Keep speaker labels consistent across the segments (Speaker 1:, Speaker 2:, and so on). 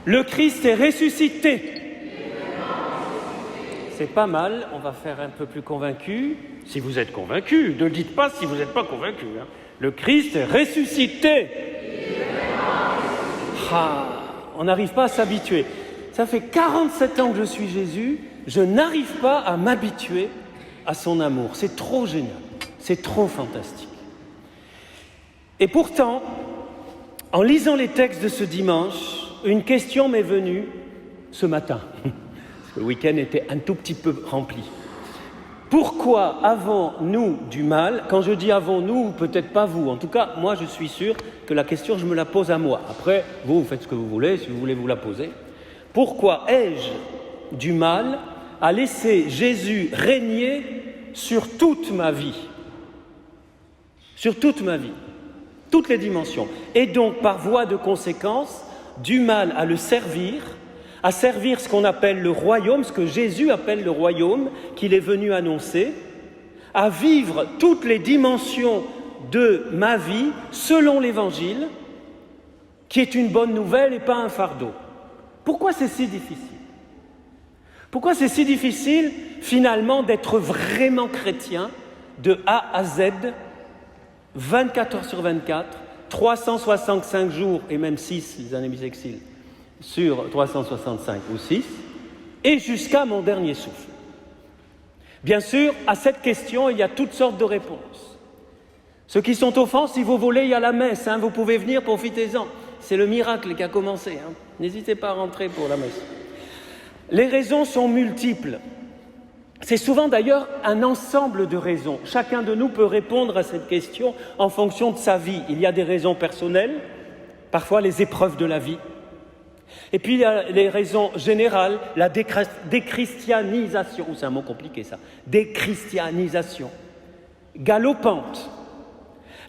Speaker 1: Le Christ est ressuscité. C'est pas mal, on va faire un peu plus convaincu. Si vous êtes convaincu, ne le dites pas si vous n'êtes pas convaincu. Hein. Le Christ est ressuscité. On n'arrive pas à s'habituer. Ça fait 47 ans que je suis Jésus, je n'arrive pas à m'habituer à son amour. C'est trop génial, c'est trop fantastique. Et pourtant, en lisant les textes de ce dimanche, une question m'est venue ce matin. Le week-end était un tout petit peu rempli. Pourquoi avons-nous du mal? Quand je dis avons-nous, peut-être pas vous. En tout cas, moi, je suis sûr que la question, je me la pose à moi. Après, vous faites ce que vous voulez, si vous voulez vous la poser. Pourquoi ai-je du mal à laisser Jésus régner sur toute ma vie? Sur toute ma vie, toutes les dimensions. Et donc, par voie de conséquence, du mal à le servir, à servir ce qu'on appelle le royaume, ce que Jésus appelle le royaume, qu'il est venu annoncer, à vivre toutes les dimensions de ma vie selon l'Évangile, qui est une bonne nouvelle et pas un fardeau. Pourquoi c'est si difficile? Pourquoi c'est si difficile, finalement, d'être vraiment chrétien de A à Z, 24 heures sur 24, 365 jours, et même 6, les années bissextiles, sur 365 ou 6, et jusqu'à mon dernier souffle. Bien sûr, à cette question, il y a toutes sortes de réponses. Ceux qui sont au fond, si vous voulez, il y a la messe, vous pouvez venir, profitez-en. C'est le miracle qui a commencé. N'hésitez pas à rentrer pour la messe. Les raisons sont multiples. C'est souvent d'ailleurs un ensemble de raisons. Chacun de nous peut répondre à cette question en fonction de sa vie. Il y a des raisons personnelles, parfois les épreuves de la vie. Et puis il y a les raisons générales, la déchristianisation, c'est un mot compliqué ça, déchristianisation, galopante,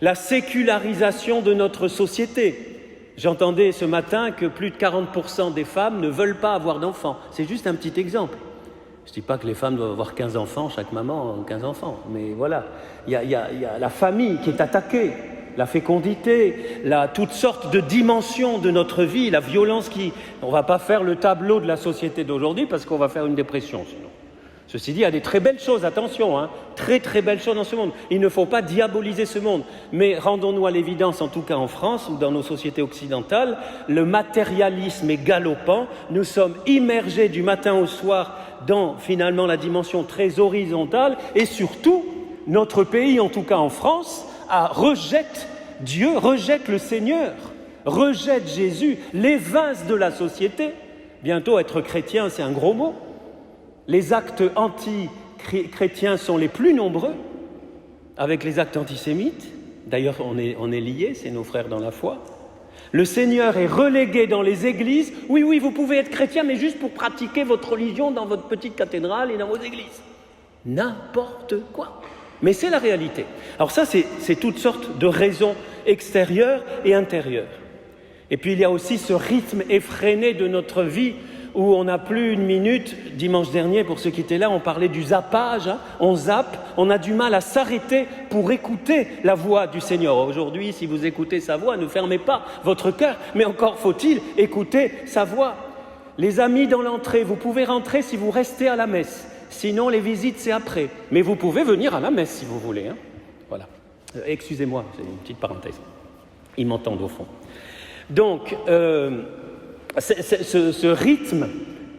Speaker 1: la sécularisation de notre société. J'entendais ce matin que plus de 40% des femmes ne veulent pas avoir d'enfants. C'est juste un petit exemple. Je ne dis pas que les femmes doivent avoir 15 enfants, chaque maman a 15 enfants, mais voilà, il y a la famille qui est attaquée, la fécondité, toutes sortes de dimensions de notre vie, la violence qui... On ne va pas faire le tableau de la société d'aujourd'hui parce qu'on va faire une dépression sinon. Ceci dit, il y a des très belles choses, attention, très très belles choses dans ce monde. Il ne faut pas diaboliser ce monde, mais rendons-nous à l'évidence, en tout cas en France ou dans nos sociétés occidentales, le matérialisme est galopant, nous sommes immergés du matin au soir dans finalement la dimension très horizontale et surtout, notre pays, en tout cas en France, rejette Dieu, rejette le Seigneur, rejette Jésus, l'évince de la société. Bientôt, être chrétien, c'est un gros mot. Les actes anti-chrétiens sont les plus nombreux, avec les actes antisémites. D'ailleurs, on est liés, c'est nos frères dans la foi. Le Seigneur est relégué dans les églises. Oui, vous pouvez être chrétien, mais juste pour pratiquer votre religion dans votre petite cathédrale et dans vos églises. N'importe quoi. Mais c'est la réalité. Alors ça, c'est toutes sortes de raisons extérieures et intérieures. Et puis il y a aussi ce rythme effréné de notre vie où on n'a plus une minute. Dimanche dernier, pour ceux qui étaient là, on parlait du zappage. On zappe, on a du mal à s'arrêter pour écouter la voix du Seigneur. Aujourd'hui, si vous écoutez sa voix, ne fermez pas votre cœur, mais encore faut-il écouter sa voix. Les amis dans l'entrée, vous pouvez rentrer si vous restez à la messe. Sinon, les visites, c'est après. Mais vous pouvez venir à la messe si vous voulez. Voilà. Excusez-moi, c'est une petite parenthèse. Ils m'entendent au fond. Donc, ce rythme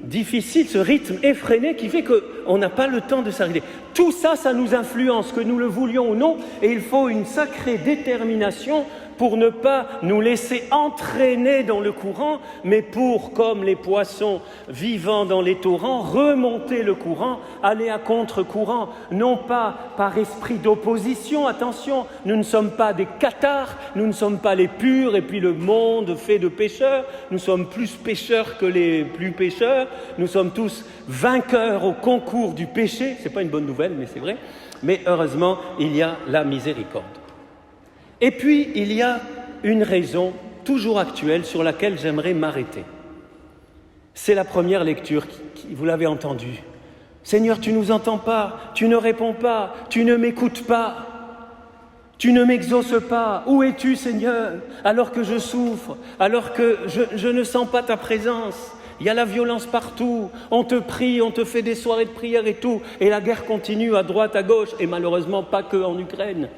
Speaker 1: difficile, ce rythme effréné qui fait qu'on n'a pas le temps de s'arrêter. Tout ça, ça nous influence, que nous le voulions ou non, et il faut une sacrée détermination pour ne pas nous laisser entraîner dans le courant, mais pour, comme les poissons vivant dans les torrents, remonter le courant, aller à contre-courant, non pas par esprit d'opposition, attention, nous ne sommes pas des cathares, nous ne sommes pas les purs, et puis le monde fait de pécheurs, nous sommes plus pécheurs que les plus pécheurs, nous sommes tous vainqueurs au concours du péché, c'est pas une bonne nouvelle, mais c'est vrai, mais heureusement, il y a la miséricorde. Et puis, il y a une raison toujours actuelle sur laquelle j'aimerais m'arrêter. C'est la première lecture, vous l'avez entendu. Seigneur, tu ne nous entends pas, tu ne réponds pas, tu ne m'écoutes pas. Tu ne m'exauces pas. Où es-tu, Seigneur, alors que je souffre, alors que je ne sens pas ta présence? Il y a la violence partout. On te prie, on te fait des soirées de prière et tout. Et la guerre continue à droite, à gauche. Et malheureusement, pas que en Ukraine.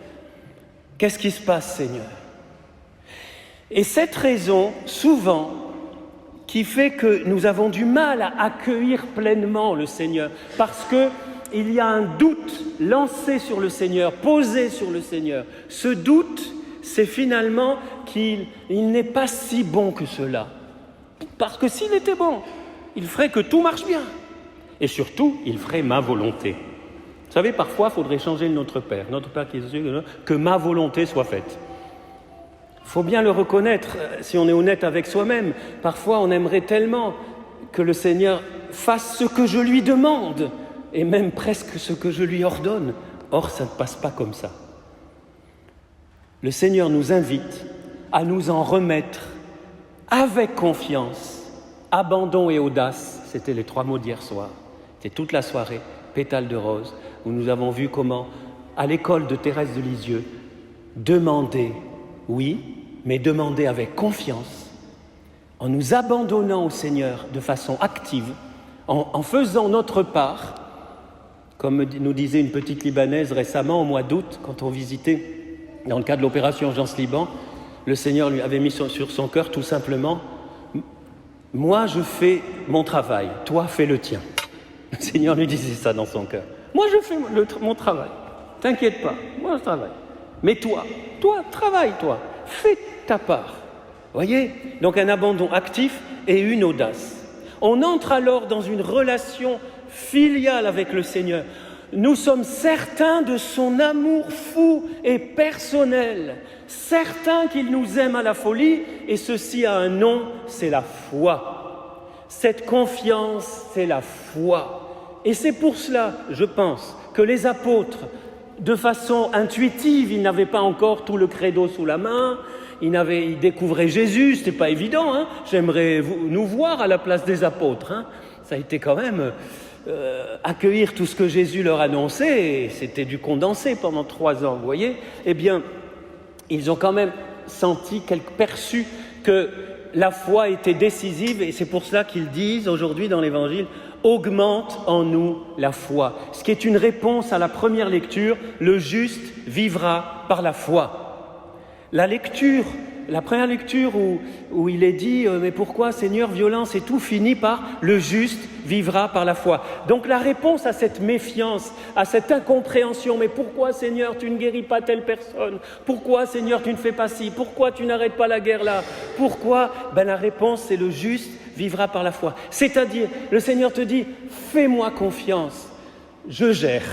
Speaker 1: Qu'est-ce qui se passe, Seigneur? Et cette raison, souvent, qui fait que nous avons du mal à accueillir pleinement le Seigneur, parce qu'il y a un doute lancé sur le Seigneur, posé sur le Seigneur. Ce doute, c'est finalement qu'il n'est pas si bon que cela. Parce que s'il était bon, il ferait que tout marche bien. Et surtout, il ferait ma volonté. Vous savez, parfois, il faudrait changer le Notre Père qui est aux cieux, que ma volonté soit faite. Il faut bien le reconnaître, si on est honnête avec soi-même. Parfois, on aimerait tellement que le Seigneur fasse ce que je lui demande, et même presque ce que je lui ordonne. Or, ça ne passe pas comme ça. Le Seigneur nous invite à nous en remettre avec confiance, abandon et audace. C'était les 3 mots d'hier soir. C'était toute la soirée, pétale de rose, où nous avons vu comment, à l'école de Thérèse de Lisieux, demander, oui, mais demander avec confiance, en nous abandonnant au Seigneur de façon active, en faisant notre part, comme nous disait une petite Libanaise récemment, au mois d'août, quand on visitait, dans le cadre de l'opération Urgence Liban, le Seigneur lui avait mis sur son cœur tout simplement « Moi, je fais mon travail, toi, fais le tien. » Le Seigneur lui disait ça dans son cœur. « Moi, je fais mon travail, t'inquiète pas, moi, je travaille. Mais toi, travaille, toi, fais ta part. » Voyez? Donc un abandon actif et une audace. On entre alors dans une relation filiale avec le Seigneur. Nous sommes certains de son amour fou et personnel, certains qu'il nous aime à la folie, et ceci a un nom, c'est la foi. Cette confiance, c'est la foi. Et c'est pour cela, je pense, que les apôtres, de façon intuitive, ils n'avaient pas encore tout le credo sous la main, ils découvraient Jésus, c'était pas évident, hein. J'aimerais nous voir à la place des apôtres, hein. Ça a été quand même... accueillir tout ce que Jésus leur annonçait, et c'était du condensé pendant 3 ans, vous voyez, eh bien, ils ont quand même perçu que la foi était décisive, et c'est pour cela qu'ils disent aujourd'hui dans l'Évangile « Augmente en nous la foi », ce qui est une réponse à la première lecture « Le juste vivra par la foi ». La première lecture où il est dit « Mais pourquoi, Seigneur, violence et tout ?» finit par « Le juste vivra par la foi ». Donc la réponse à cette méfiance, à cette incompréhension « Mais pourquoi, Seigneur, tu ne guéris pas telle personne? Pourquoi, Seigneur, tu ne fais pas ci? Pourquoi tu n'arrêtes pas la guerre là? Pourquoi ?» La réponse, c'est « Le juste vivra par la foi ». C'est-à-dire, le Seigneur te dit « Fais-moi confiance, je gère ».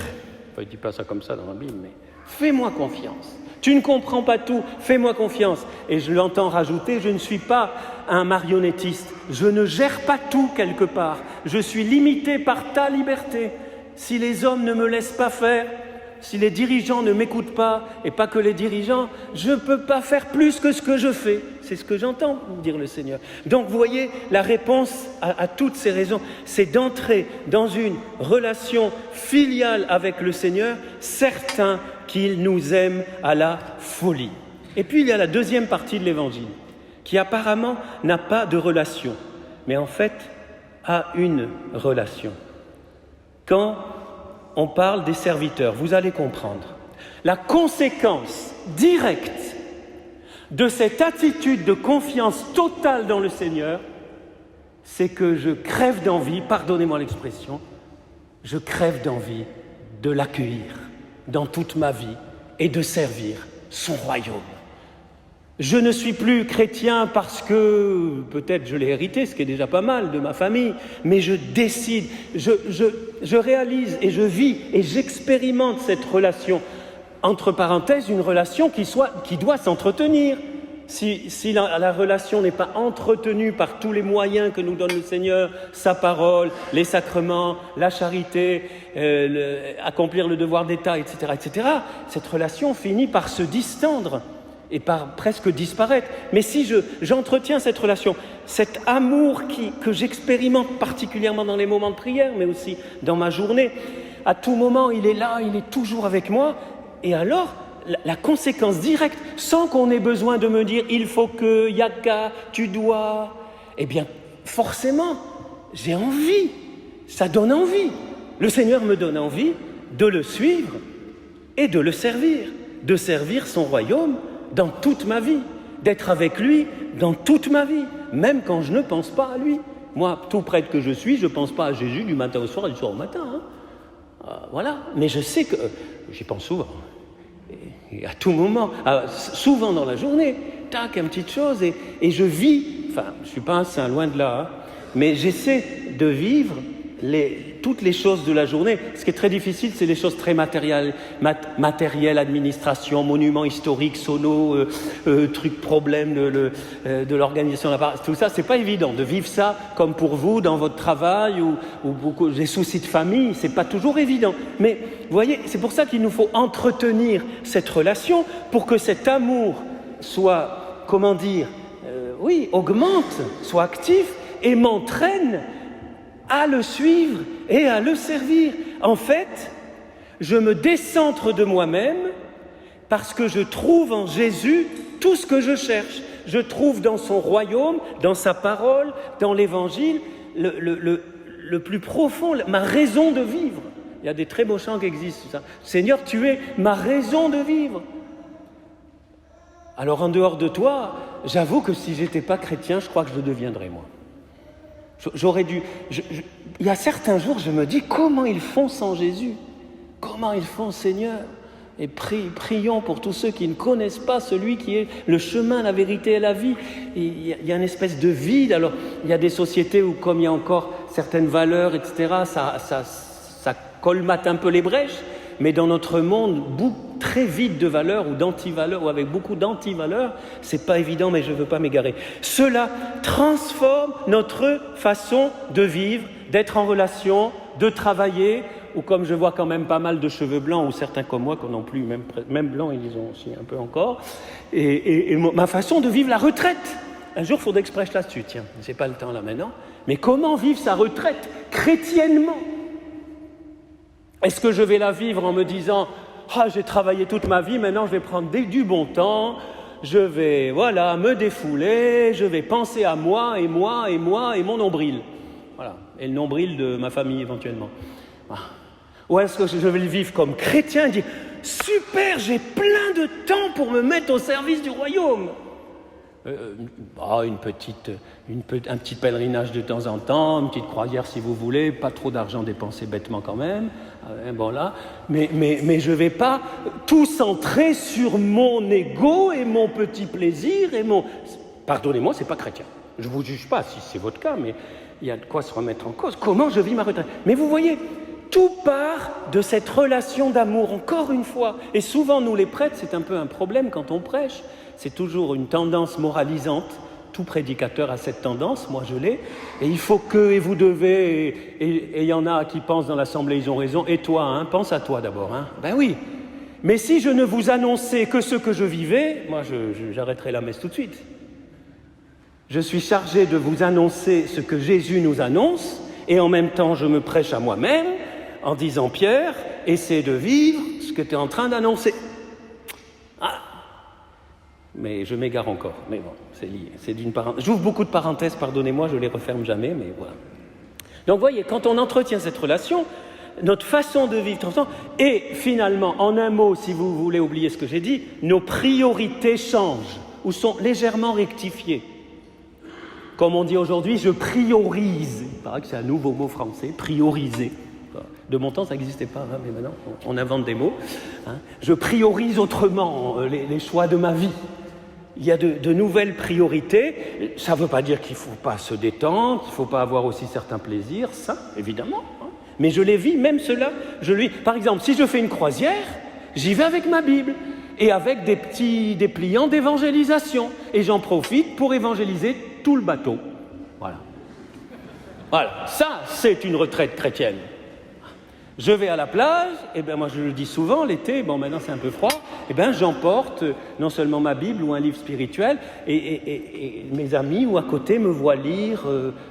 Speaker 1: Enfin, il ne dit pas ça comme ça dans la Bible, mais « Fais-moi confiance ». Tu ne comprends pas tout, fais-moi confiance. Et je l'entends rajouter, je ne suis pas un marionnettiste, je ne gère pas tout quelque part, je suis limité par ta liberté. Si les hommes ne me laissent pas faire, si les dirigeants ne m'écoutent pas, et pas que les dirigeants, je ne peux pas faire plus que ce que je fais. C'est ce que j'entends dire le Seigneur. Donc vous voyez, la réponse à toutes ces raisons, c'est d'entrer dans une relation filiale avec le Seigneur, certain qu'il nous aime à la folie. Et puis il y a la deuxième partie de l'Évangile, qui apparemment n'a pas de relation, mais en fait a une relation. Quand on parle des serviteurs, vous allez comprendre. La conséquence directe de cette attitude de confiance totale dans le Seigneur, c'est que je crève d'envie, pardonnez-moi l'expression, je crève d'envie de l'accueillir dans toute ma vie et de servir son royaume. Je ne suis plus chrétien parce que, peut-être je l'ai hérité, ce qui est déjà pas mal, de ma famille, mais je décide, je réalise et je vis et j'expérimente cette relation, entre parenthèses, une relation qui doit s'entretenir. Si la relation n'est pas entretenue par tous les moyens que nous donne le Seigneur, sa parole, les sacrements, la charité, accomplir le devoir d'État, etc., cette relation finit par se distendre et par presque disparaître. Mais si j'entretiens cette relation, cet amour que j'expérimente particulièrement dans les moments de prière, mais aussi dans ma journée, à tout moment, il est là, il est toujours avec moi, et alors, la conséquence directe, sans qu'on ait besoin de me dire « il faut que, y a qu'à, tu dois », eh bien, forcément, j'ai envie, ça donne envie. Le Seigneur me donne envie de le suivre et de le servir, de servir son royaume dans toute ma vie, d'être avec lui dans toute ma vie, même quand je ne pense pas à lui. Moi, tout prêtre que je suis, je ne pense pas à Jésus du matin au soir et du soir au matin. Voilà, mais je sais que, j'y pense souvent, et à tout moment, souvent dans la journée, tac, une petite chose, et je vis, enfin, je ne suis pas un saint, loin de là, mais j'essaie de vivre toutes les choses de la journée. Ce qui est très difficile, c'est les choses très matérielles, administration, monuments historiques, sonos, trucs, problèmes de l'organisation, tout ça, c'est pas évident de vivre ça comme pour vous dans votre travail ou beaucoup des soucis de famille, c'est pas toujours évident. Mais vous voyez, c'est pour ça qu'il nous faut entretenir cette relation pour que cet amour soit, augmente, soit actif et m'entraîne à le suivre et à le servir. En fait, je me décentre de moi-même parce que je trouve en Jésus tout ce que je cherche. Je trouve dans son royaume, dans sa parole, dans l'Évangile, le plus profond, ma raison de vivre. Il y a des très beaux chants qui existent. Ça. Seigneur, tu es ma raison de vivre. Alors en dehors de toi, j'avoue que si je n'étais pas chrétien, je crois que je le deviendrais moi. J'aurais dû. Il y a certains jours, je me dis comment ils font sans Jésus, comment ils font, Seigneur. Et prions pour tous ceux qui ne connaissent pas celui qui est le chemin, la vérité et la vie. Il y a une espèce de vide. Alors, il y a des sociétés où, comme il y a encore certaines valeurs, etc., ça colmate un peu les brèches. Mais dans notre monde très vide de valeurs ou d'anti-valeurs, ou avec beaucoup d'anti-valeurs, c'est pas évident, mais je ne veux pas m'égarer. Cela transforme notre façon de vivre, d'être en relation, de travailler, ou comme je vois quand même pas mal de cheveux blancs, ou certains comme moi qui n'en ont plus, même blancs, ils ont aussi un peu encore, et ma façon de vivre la retraite. Un jour, il faudrait que je prêche là-dessus, tiens, j'ai pas le temps là maintenant, mais comment vivre sa retraite chrétiennement ? Est-ce que je vais la vivre en me disant « Ah, j'ai travaillé toute ma vie, maintenant je vais prendre du bon temps, je vais me défouler, je vais penser à moi et mon nombril. » Voilà, et le nombril de ma famille éventuellement. Voilà. Ou est-ce que je vais le vivre comme chrétien et dire « Super, j'ai plein de temps pour me mettre au service du royaume !» un petit pèlerinage de temps en temps, une petite croisière si vous voulez, pas trop d'argent dépensé bêtement quand même, mais je ne vais pas tout centrer sur mon ego et mon petit plaisir et mon... Pardonnez-moi, ce n'est pas chrétien. Je ne vous juge pas si c'est votre cas, mais il y a de quoi se remettre en cause. Comment je vis ma retraite ? Mais vous voyez, tout part de cette relation d'amour, encore une fois. Et souvent, nous les prêtres, c'est un peu un problème quand on prêche. C'est toujours une tendance moralisante. Tout prédicateur a cette tendance, moi je l'ai. Et il faut que, et vous devez, et il y en a qui pensent dans l'assemblée, ils ont raison. Et toi, pense à toi d'abord. Ben oui. Mais si je ne vous annonçais que ce que je vivais, moi j'arrêterai la messe tout de suite. Je suis chargé de vous annoncer ce que Jésus nous annonce, et en même temps je me prêche à moi-même en disant « Pierre, essaie de vivre ce que tu es en train d'annoncer. » Mais je m'égare encore. Mais bon, c'est lié. C'est d'une parenthèse. J'ouvre beaucoup de parenthèses, pardonnez-moi, je ne les referme jamais, mais voilà. Donc, vous voyez, quand on entretient cette relation, notre façon de vivre transforme, et finalement, en un mot, si vous voulez oublier ce que j'ai dit, nos priorités changent, ou sont légèrement rectifiées. Comme on dit aujourd'hui, je priorise. Il paraît que c'est un nouveau mot français, prioriser. De mon temps, ça n'existait pas, mais maintenant, on invente des mots. Je priorise autrement les choix de ma vie. Il y a de nouvelles priorités. Ça ne veut pas dire qu'il ne faut pas se détendre, qu'il ne faut pas avoir aussi certains plaisirs, ça, évidemment. Mais je les vis, même cela, Par exemple, si je fais une croisière, j'y vais avec ma Bible et avec des petits dépliants d'évangélisation. Et j'en profite pour évangéliser tout le bateau. Voilà. Ça, c'est une retraite chrétienne. Je vais à la plage, et bien moi je le dis souvent, l'été, maintenant c'est un peu froid, et bien j'emporte non seulement ma Bible ou un livre spirituel, et mes amis ou à côté me voient lire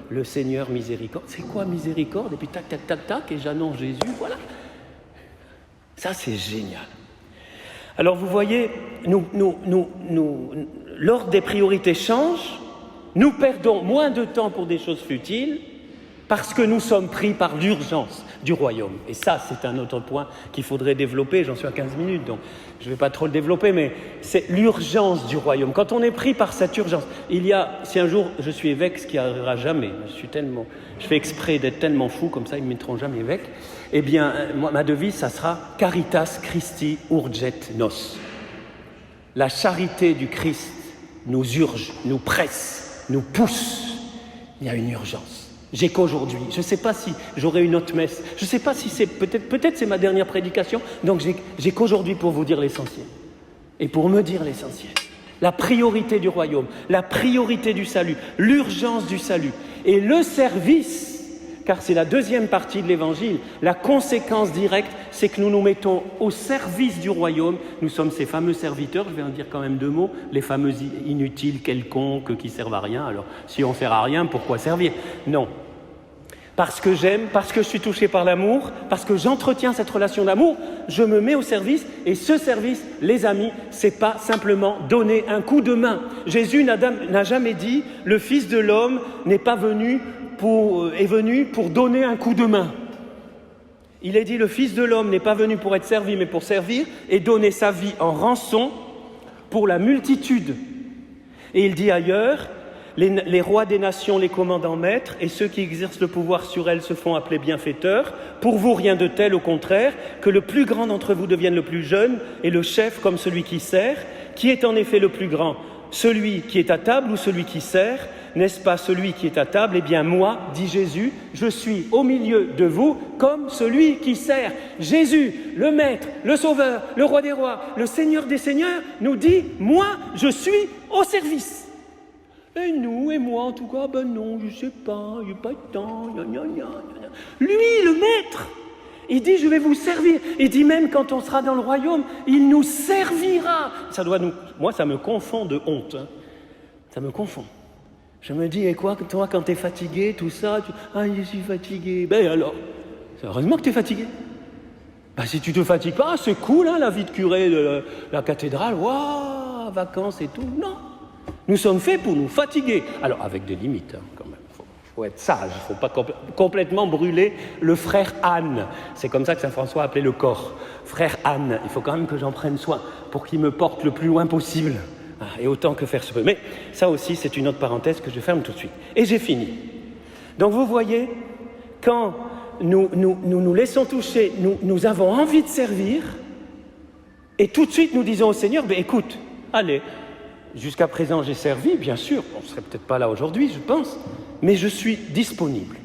Speaker 1: le Seigneur miséricorde. C'est quoi miséricorde ? Et puis tac, et j'annonce Jésus, voilà. Ça c'est génial. Alors vous voyez, l'ordre des priorités change, nous perdons moins de temps pour des choses futiles parce que nous sommes pris par l'urgence du royaume. Et ça, c'est un autre point qu'il faudrait développer, j'en suis à 15 minutes, donc je ne vais pas trop le développer, mais c'est l'urgence du royaume. Quand on est pris par cette urgence, si un jour je suis évêque, ce qui n'arrivera jamais, je fais exprès d'être tellement fou, comme ça ils ne me mettront jamais évêque, eh bien, moi, ma devise, ça sera « Caritas Christi urget nos ». La charité du Christ nous urge, nous presse, nous pousse. Il y a une urgence. J'ai qu'aujourd'hui, je ne sais pas si j'aurai une autre messe, je ne sais pas si c'est, peut-être c'est ma dernière prédication, donc j'ai qu'aujourd'hui pour vous dire l'essentiel. Et pour me dire l'essentiel. La priorité du royaume, la priorité du salut, l'urgence du salut. Et le service, car c'est la deuxième partie de l'évangile, la conséquence directe, c'est que nous nous mettons au service du royaume. Nous sommes ces fameux serviteurs, je vais en dire quand même 2 mots, les fameux inutiles quelconques qui servent à rien. Alors, si on ne sert à rien, pourquoi servir? Non. Parce que j'aime, parce que je suis touché par l'amour, parce que j'entretiens cette relation d'amour, je me mets au service. Et ce service, les amis, c'est pas simplement donner un coup de main. Jésus n'a jamais dit « le Fils de l'homme n'est pas venu est venu pour donner un coup de main ». Il est dit « le Fils de l'homme n'est pas venu pour être servi, mais pour servir et donner sa vie en rançon pour la multitude ». Et il dit ailleurs « les rois des nations les commandent en maîtres, et ceux qui exercent le pouvoir sur elles se font appeler bienfaiteurs. Pour vous, rien de tel, au contraire, que le plus grand d'entre vous devienne le plus jeune, et le chef comme celui qui sert. Qui est en effet le plus grand? Celui qui est à table ou celui qui sert? N'est-ce pas celui qui est à table? Eh bien moi, dit Jésus, je suis au milieu de vous comme celui qui sert. Jésus, le Maître, le Sauveur, le Roi des rois, le Seigneur des seigneurs, nous dit, moi, je suis au service. Et nous, et moi, en tout cas, ben non, je sais pas, il n'y a pas de temps, Lui, le Maître, il dit, je vais vous servir. Il dit même, quand on sera dans le royaume, il nous servira. Moi, ça me confond de honte. Hein. Ça me confond. Je me dis, et quoi, toi, quand tu es fatigué, tout ça, je suis fatigué. Ben alors, heureusement que tu es fatigué. Ben, si tu te fatigues pas, c'est cool, hein, la vie de curé de la cathédrale, waouh, vacances et tout. Non. Nous sommes faits pour nous fatiguer. Alors, avec des limites, hein, quand même. Il faut être sage, il ne faut pas complètement brûler le frère Anne. C'est comme ça que saint François appelait le corps. Frère Anne, il faut quand même que j'en prenne soin pour qu'il me porte le plus loin possible. Et autant que faire se peut. Mais ça aussi, c'est une autre parenthèse que je ferme tout de suite. Et j'ai fini. Donc vous voyez, quand nous laissons toucher, nous avons envie de servir, et tout de suite nous disons au Seigneur, ben écoute, allez, jusqu'à présent j'ai servi, bien sûr, on ne serait peut-être pas là aujourd'hui, je pense, mais je suis disponible.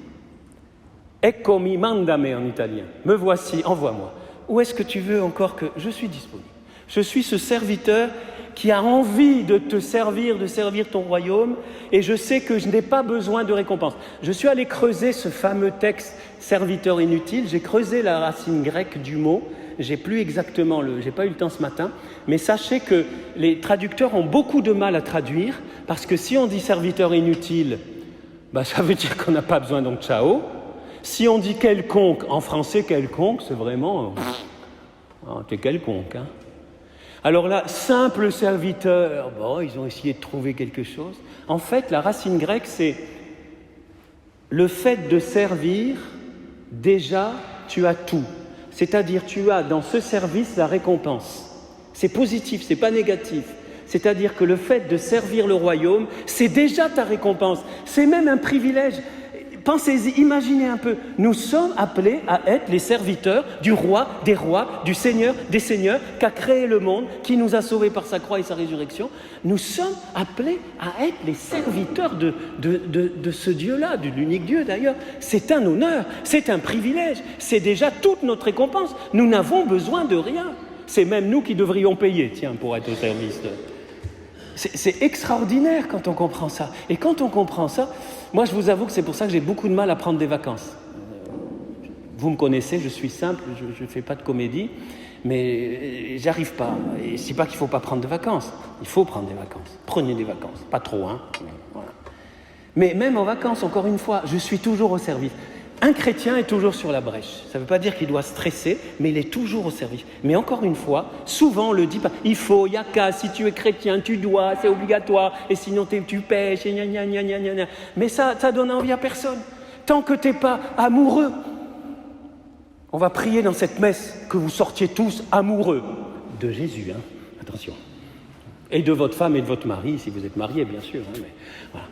Speaker 1: Eccomi, mandame en italien. Me voici, envoie-moi. Où est-ce que tu veux encore que je suis disponible? Je suis ce serviteur qui a envie de te servir, de servir ton royaume, et je sais que je n'ai pas besoin de récompense. Je suis allé creuser ce fameux texte « serviteur inutile », j'ai creusé la racine grecque du mot, j'ai pas eu le temps ce matin, mais sachez que les traducteurs ont beaucoup de mal à traduire, parce que si on dit « serviteur inutile », ça veut dire qu'on n'a pas besoin, donc ciao. Si on dit « quelconque », en français « quelconque », c'est vraiment... t'es quelconque, hein. Alors là, simple serviteur, ils ont essayé de trouver quelque chose. En fait, la racine grecque, c'est le fait de servir, déjà, tu as tout. C'est-à-dire, tu as dans ce service la récompense. C'est positif, c'est pas négatif. C'est-à-dire que le fait de servir le royaume, c'est déjà ta récompense. C'est même un privilège. Pensez-y, imaginez un peu, nous sommes appelés à être les serviteurs du roi des rois, du Seigneur des seigneurs, qui a créé le monde, qui nous a sauvés par sa croix et sa résurrection. Nous sommes appelés à être les serviteurs de ce Dieu-là, de l'unique Dieu d'ailleurs. C'est un honneur, c'est un privilège, c'est déjà toute notre récompense. Nous n'avons besoin de rien. C'est même nous qui devrions payer, pour être au service de... C'est extraordinaire quand on comprend ça. Et quand on comprend ça, moi je vous avoue que c'est pour ça que j'ai beaucoup de mal à prendre des vacances. Vous me connaissez, je suis simple, je ne fais pas de comédie, mais j'arrive pas. Et je ne dis pas qu'il ne faut pas prendre de vacances. Il faut prendre des vacances. Prenez des vacances. Pas trop, hein. Voilà. Mais même en vacances, encore une fois, je suis toujours au service. Un chrétien est toujours sur la brèche. Ça ne veut pas dire qu'il doit stresser, mais il est toujours au service. Mais encore une fois, souvent on le dit pas. Il faut, il y a qu'à, si tu es chrétien, tu dois, c'est obligatoire, et sinon tu pêches, et gna gna gna gna gna gna. Mais ça donne envie à personne. Tant que tu n'es pas amoureux, on va prier dans cette messe que vous sortiez tous amoureux de Jésus, hein. Attention. Et de votre femme et de votre mari, si vous êtes marié, bien sûr. Hein, mais, voilà.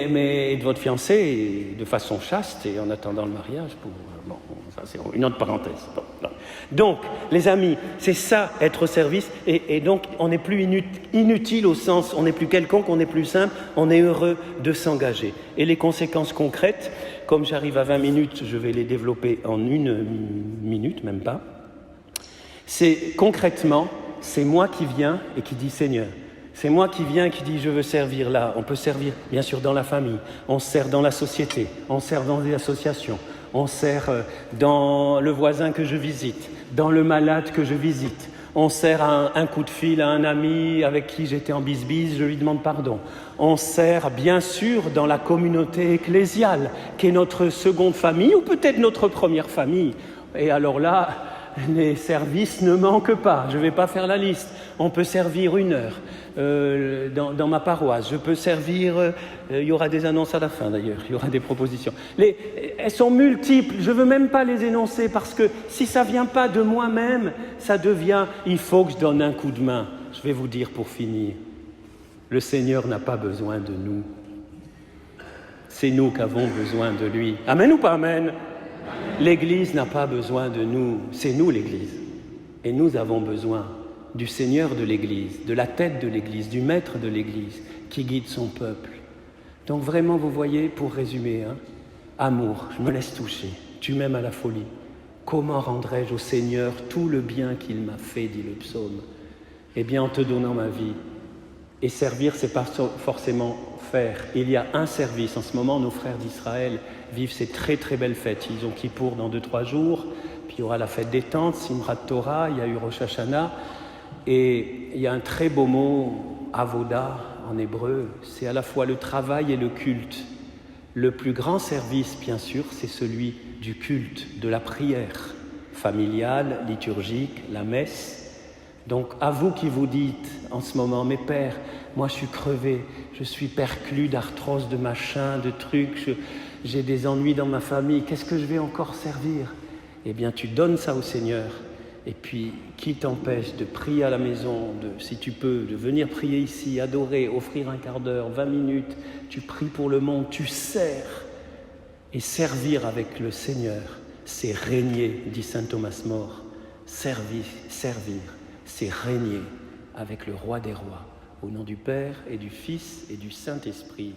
Speaker 1: Mais de votre fiancé, de façon chaste, et en attendant le mariage, bon, ça c'est une autre parenthèse. Bon. Donc, les amis, c'est ça, être au service, et donc on n'est plus inutile au sens, on n'est plus quelconque, on n'est plus simple, on est heureux de s'engager. Et les conséquences concrètes, comme j'arrive à 20 minutes, je vais les développer en 1 minute, même pas. C'est concrètement, c'est moi qui viens et qui dis Seigneur. C'est moi qui viens et qui dis je veux servir là. On peut servir bien sûr dans la famille, on sert dans la société, on sert dans des associations, on sert dans le voisin que je visite, dans le malade que je visite. On sert un coup de fil à un ami avec qui j'étais en bisbise, je lui demande pardon. On sert bien sûr dans la communauté ecclésiale, qui est notre seconde famille ou peut-être notre première famille. Et alors là, les services ne manquent pas, je ne vais pas faire la liste. On peut servir 1 heure dans ma paroisse, je peux servir, il y aura des annonces à la fin d'ailleurs, il y aura des propositions. Elles sont multiples, je ne veux même pas les énoncer parce que si ça ne vient pas de moi-même, ça devient, il faut que je donne un coup de main. Je vais vous dire pour finir, le Seigneur n'a pas besoin de nous, c'est nous qui avons besoin de lui. Amen ou pas amen? L'Église n'a pas besoin de nous, c'est nous l'Église. Et nous avons besoin du Seigneur de l'Église, de la tête de l'Église, du maître de l'Église, qui guide son peuple. Donc vraiment, vous voyez, pour résumer, hein, amour, je me laisse toucher, tu m'aimes à la folie. Comment rendrai-je au Seigneur tout le bien qu'il m'a fait, dit le psaume? Eh bien, en te donnant ma vie. Et servir, c'est pas forcément faire. Il y a un service. En ce moment, nos frères d'Israël vivent ces très très belles fêtes. Ils ont Kippour dans 2-3 jours, puis il y aura la fête des tentes, Simrat Torah, il y a eu Rosh Hashanah, et il y a un très beau mot, avoda, en hébreu, c'est à la fois le travail et le culte. Le plus grand service, bien sûr, c'est celui du culte, de la prière familiale, liturgique, la messe. Donc, à vous qui vous dites en ce moment, mes pères, moi je suis crevé, je suis perclus d'arthrose, de machin, de trucs, j'ai des ennuis dans ma famille, qu'est-ce que je vais encore servir? Eh bien, tu donnes ça au Seigneur. Et puis, qui t'empêche de prier à la maison, si tu peux, de venir prier ici, adorer, offrir un quart d'heure, 20 minutes, tu pries pour le monde, tu sers. Et servir avec le Seigneur, c'est régner, dit saint Thomas More. Servir, c'est régner avec le roi des rois. Au nom du Père et du Fils et du Saint-Esprit.